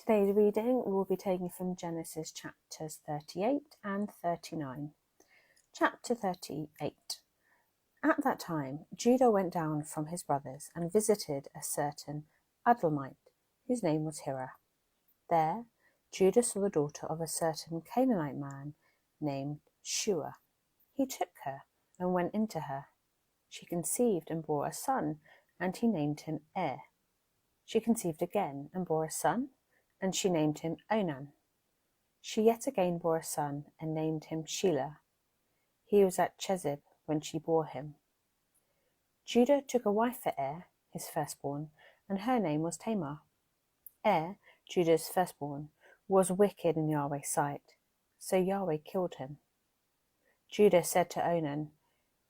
Today's reading will be taken from Genesis chapters 38 and 39. Chapter 38. At that time, Judah went down from his brothers and visited a certain Adullamite, whose name was Hira. There, Judah saw the daughter of a certain Canaanite man named Shua. He took her and went into her. She conceived and bore a son, and he named him Er. She conceived again and bore a son, and she named him Onan. She yet again bore a son, and named him Shelah. He was at Chezib when she bore him. Judah took a wife for Er, his firstborn, and her name was Tamar. Er, Judah's firstborn, was wicked in Yahweh's sight, so Yahweh killed him. Judah said to Onan,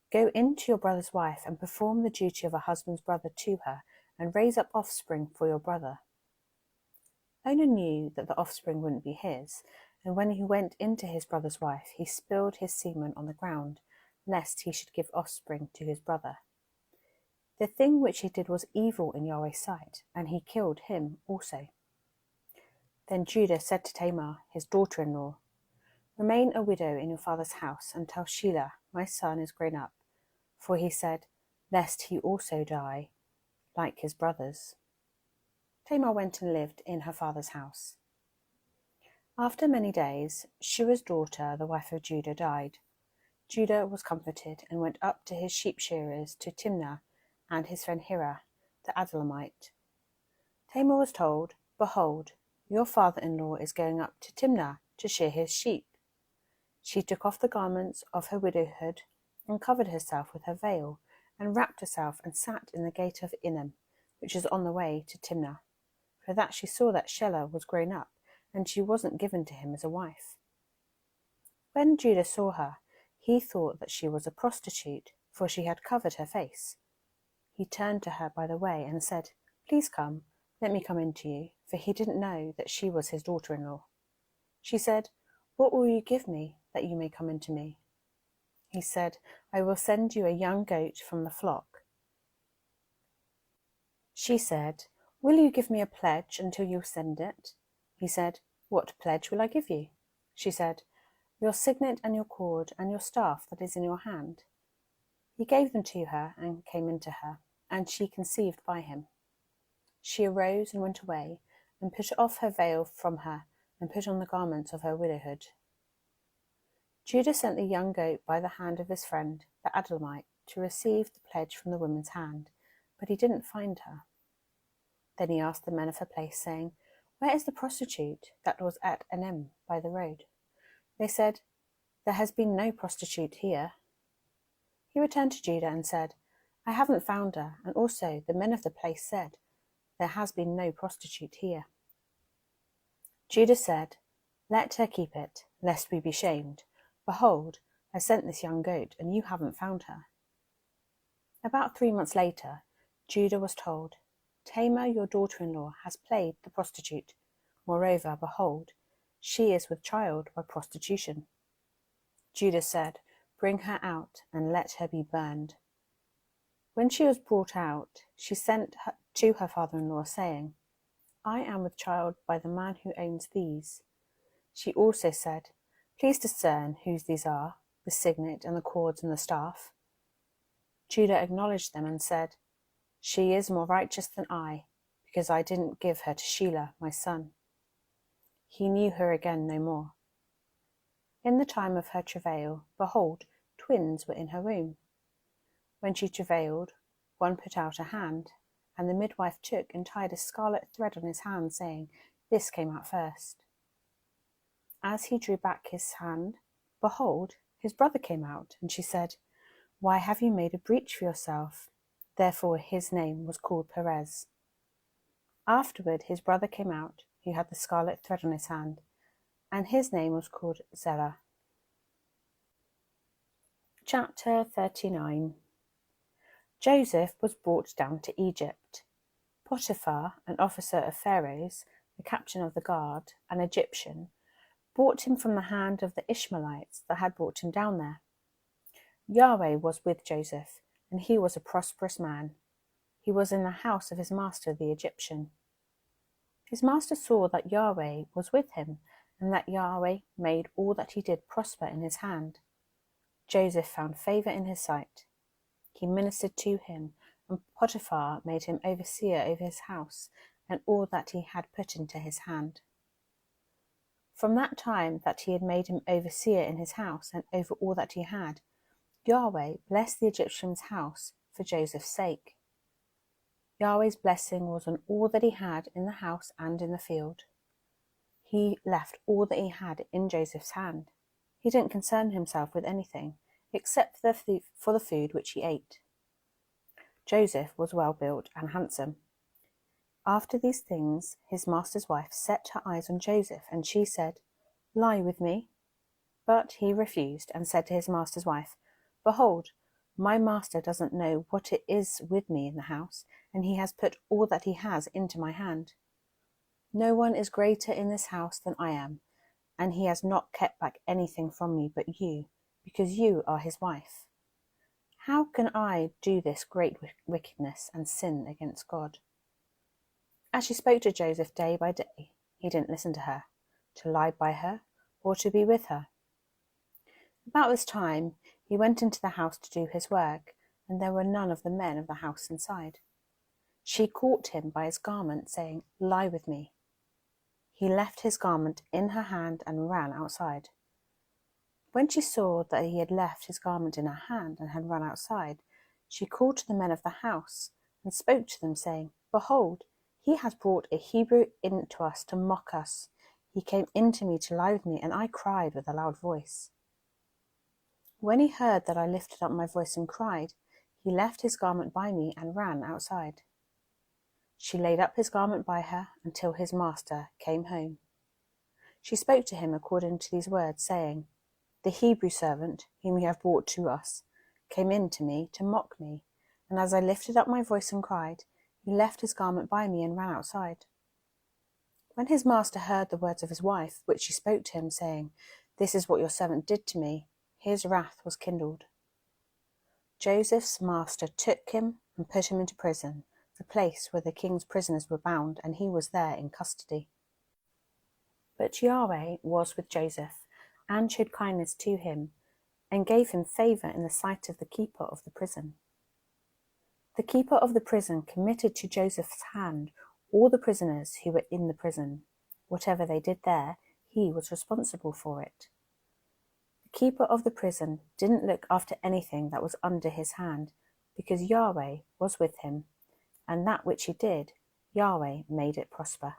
"Go in to your brother's wife and perform the duty of a husband's brother to her, and raise up offspring for your brother." Onan knew that the offspring wouldn't be his, and when he went into his brother's wife, he spilled his semen on the ground, lest he should give offspring to his brother. The thing which he did was evil in Yahweh's sight, and he killed him also. Then Judah said to Tamar, his daughter-in-law, "Remain a widow in your father's house until Shelah, my son, is grown up," for he said, "Lest he also die, like his brothers." Tamar went and lived in her father's house. After many days, Shua's daughter, the wife of Judah, died. Judah was comforted and went up to his sheep shearers to Timnah and his friend Hira, the Adullamite. Tamar was told, "Behold, your father-in-law is going up to Timnah to shear his sheep." She took off the garments of her widowhood and covered herself with her veil, and wrapped herself and sat in the gate of Enim, which is on the way to Timnah, for that she saw that Shelah was grown up, and she wasn't given to him as a wife. When Judah saw her, he thought that she was a prostitute, for she had covered her face. He turned to her by the way and said, "Please come, let me come in to you," for he didn't know that she was his daughter-in-law. She said, "What will you give me that you may come into me?" He said, "I will send you a young goat from the flock." She said, "Will you give me a pledge until you send it?" He said, "What pledge will I give you?" She said, "Your signet and your cord and your staff that is in your hand." He gave them to her and came into her, and she conceived by him. She arose and went away, and put off her veil from her, and put on the garments of her widowhood. Judah sent the young goat by the hand of his friend, the Adullamite, to receive the pledge from the woman's hand, but he didn't find her. Then he asked the men of her place, saying, "Where is the prostitute that was at Enem by the road?" They said, "There has been no prostitute here." He returned to Judah and said, "I haven't found her, and also the men of the place said, 'There has been no prostitute here.'" Judah said, "Let her keep it, lest we be shamed. Behold, I sent this young goat, and you haven't found her." About 3 months later, Judah was told, "Tamar, your daughter-in-law, has played the prostitute. Moreover, behold, she is with child by prostitution." Judah said, "Bring her out, and let her be burned." When she was brought out, she sent her to her father-in-law, saying, "I am with child by the man who owns these." She also said, "Please discern whose these are, the signet and the cords and the staff." Judah acknowledged them and said, "She is more righteous than I, because I didn't give her to Shelah, my son." He knew her again no more. In the time of her travail, behold, twins were in her womb. When she travailed, one put out a hand, and the midwife took and tied a scarlet thread on his hand, saying, "This came out first." As he drew back his hand, behold, his brother came out, and she said, "Why have you made a breach for yourself?" Therefore his name was called Perez. Afterward his brother came out, who had the scarlet thread on his hand, and his name was called Zerah. Chapter 39. Joseph was brought down to Egypt. Potiphar, an officer of Pharaoh's, the captain of the guard, an Egyptian, bought him from the hand of the Ishmaelites that had brought him down there. Yahweh was with Joseph, and he was a prosperous man. He was in the house of his master the Egyptian. His master saw that Yahweh was with him, and that Yahweh made all that he did prosper in his hand. Joseph found favor in his sight. He ministered to him, and Potiphar made him overseer over his house and all that he had put into his hand. From that time that he had made him overseer in his house and over all that he had, Yahweh blessed the Egyptian's house for Joseph's sake. Yahweh's blessing was on all that he had in the house and in the field. He left all that he had in Joseph's hand. He didn't concern himself with anything except for the food which he ate. Joseph was well built and handsome. After these things, his master's wife set her eyes on Joseph, and she said, "Lie with me." But he refused and said to his master's wife, "Behold, my master doesn't know what it is with me in the house, and he has put all that he has into my hand. No one is greater in this house than I am, and he has not kept back anything from me but you, because you are his wife. How can I do this great wickedness and sin against God?" As she spoke to Joseph day by day, he didn't listen to her, to lie by her, or to be with her. About this time, he went into the house to do his work, and there were none of the men of the house inside. She caught him by his garment, saying, "Lie with me." He left his garment in her hand and ran outside. When she saw that he had left his garment in her hand and had run outside, she called to the men of the house and spoke to them, saying, "Behold, he has brought a Hebrew in to us to mock us. He came in to me to lie with me, and I cried with a loud voice. When he heard that I lifted up my voice and cried, he left his garment by me and ran outside." She laid up his garment by her until his master came home. She spoke to him according to these words, saying, "The Hebrew servant, whom you have brought to us, came in to me to mock me, and as I lifted up my voice and cried, he left his garment by me and ran outside." When his master heard the words of his wife, which she spoke to him, saying, "This is what your servant did to me," his wrath was kindled. Joseph's master took him and put him into prison, the place where the king's prisoners were bound, and he was there in custody. But Yahweh was with Joseph, and showed kindness to him, and gave him favor in the sight of the keeper of the prison. The keeper of the prison committed to Joseph's hand all the prisoners who were in the prison. Whatever they did there, he was responsible for it. The keeper of the prison didn't look after anything that was under his hand, because Yahweh was with him, and that which he did, Yahweh made it prosper.